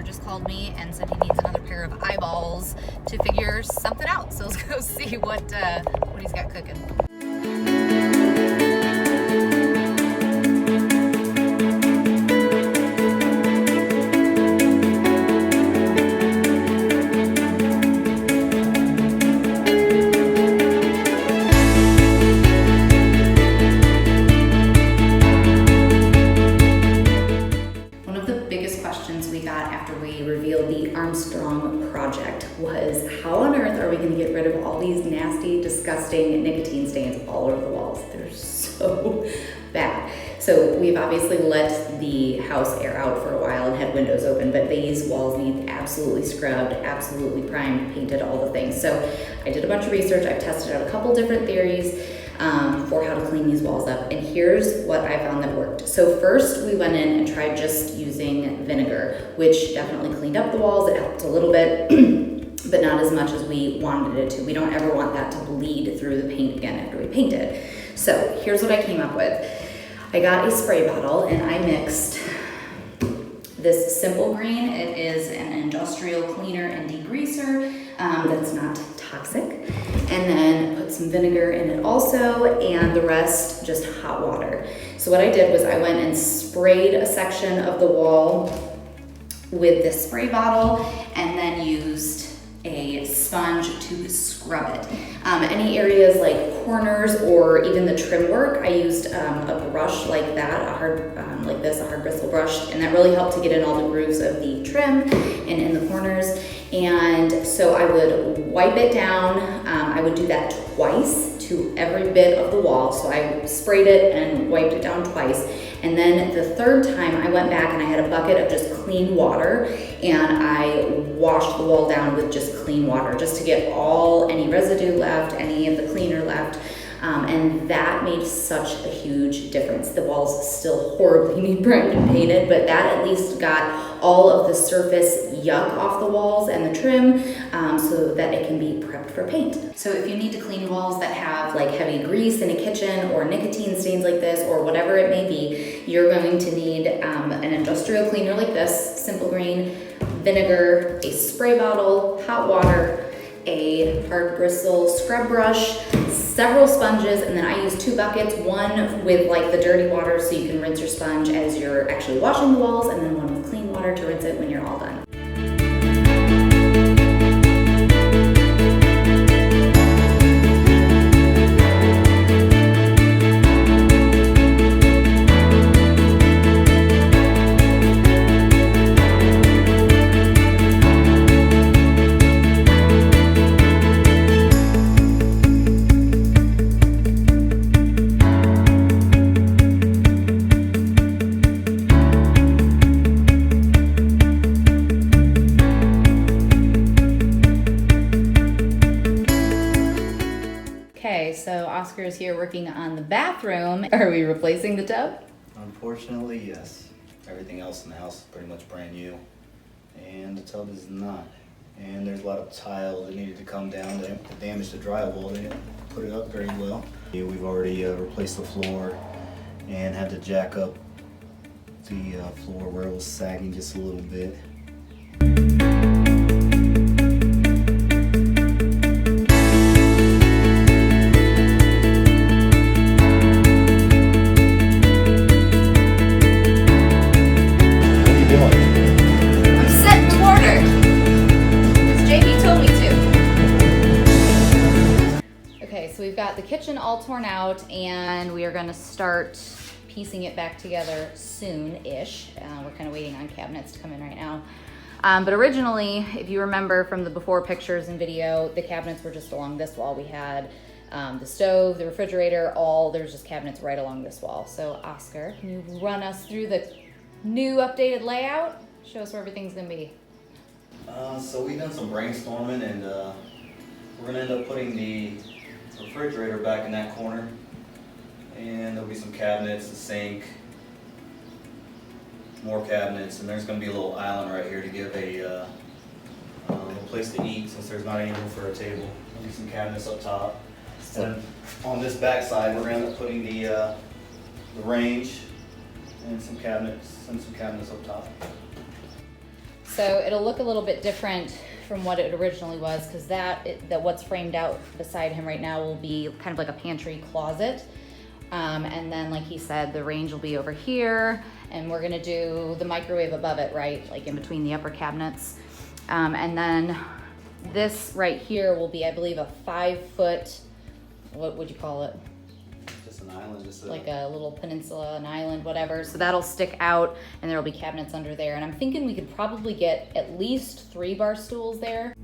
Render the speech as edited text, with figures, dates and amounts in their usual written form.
Oscar just called me and said he needs another pair of eyeballs to figure something out. So let's go see what he's got cooking. The Armstrong project was how on earth are we going to get rid of all these nasty, disgusting nicotine stains all over the walls? They're so bad. So we've obviously let the house air out for a while and had windows open, but these walls need absolutely scrubbed, absolutely primed, painted, all the things. So I did a bunch of research. I've tested out a couple different theories for how to clean these walls up, and here's what I found that worked. So first we went in and tried just using vinegar, which definitely cleaned up the walls. It helped a little bit, but not as much as we wanted it to. We don't ever want that to bleed through the paint again after we paint it. So here's what I came up with. I got a spray bottle and I mixed this Simple Green. It is an industrial cleaner and degreaser that's not toxic. And then put some vinegar in it also, and the rest just hot water. So what I did was I went and sprayed a section of the wall with this spray bottle and then used a sponge to scrub it. Any areas like corners or even the trim work, I used a brush like that, a hard bristle brush, and that really helped to get in all the grooves of the trim and in the corners. And so I would wipe it down. I would do that twice to every bit of the wall. So I sprayed it and wiped it down twice. And then the third time I went back and I had a bucket of just clean water and I washed the wall down with just clean water just to get any residue left, any of the cleaner left. And that made such a huge difference. The walls still horribly need primed and painted, but that at least got all of the surface yuck off the walls and the trim so that it can be prepped for paint. So if you need to clean walls that have like heavy grease in a kitchen or nicotine stains like this or whatever it may be, you're going to need an industrial cleaner like this, Simple Green, vinegar, a spray bottle, hot water, a hard bristle scrub brush, several sponges, and then I use 2 buckets, one with like the dirty water so you can rinse your sponge as you're actually washing the walls, and then one with clean water to rinse it when you're all done. Okay, so Oscar is here working on the bathroom. Are we replacing the tub? Unfortunately, yes. Everything else in the house is pretty much brand new, and the tub is not. And there's a lot of tile that needed to come down to damage the drywall. They didn't put it up very well. We've already replaced the floor and had to jack up the floor where it was sagging just a little bit. So we've got the kitchen all torn out and we are gonna start piecing it back together soon-ish. We're kind of waiting on cabinets to come in right now. But originally, if you remember from the before pictures and video, the cabinets were just along this wall. We had the stove, the refrigerator, there's just cabinets right along this wall. So Oscar, can you run us through the new updated layout? Show us where everything's gonna be. So we've done some brainstorming, and we're gonna end up putting the refrigerator back in that corner, and there'll be some cabinets, a sink, more cabinets, and there's going to be a little island right here to give a place to eat since there's not any room for a table. There'll be some cabinets up top, and on this back side we're going to end up putting the range and some cabinets up top. So it'll look a little bit different from what it originally was, because that what's framed out beside him right now will be kind of like a pantry closet. And then, like he said, the range will be over here, and we're gonna do the microwave above it, right? Like in between the upper cabinets. And then this right here will be, I believe, a 5-foot, what would you call it? Just an island, just Like a little peninsula, an island, whatever. So that'll stick out, and there'll be cabinets under there. And I'm thinking we could probably get at least 3 bar stools there.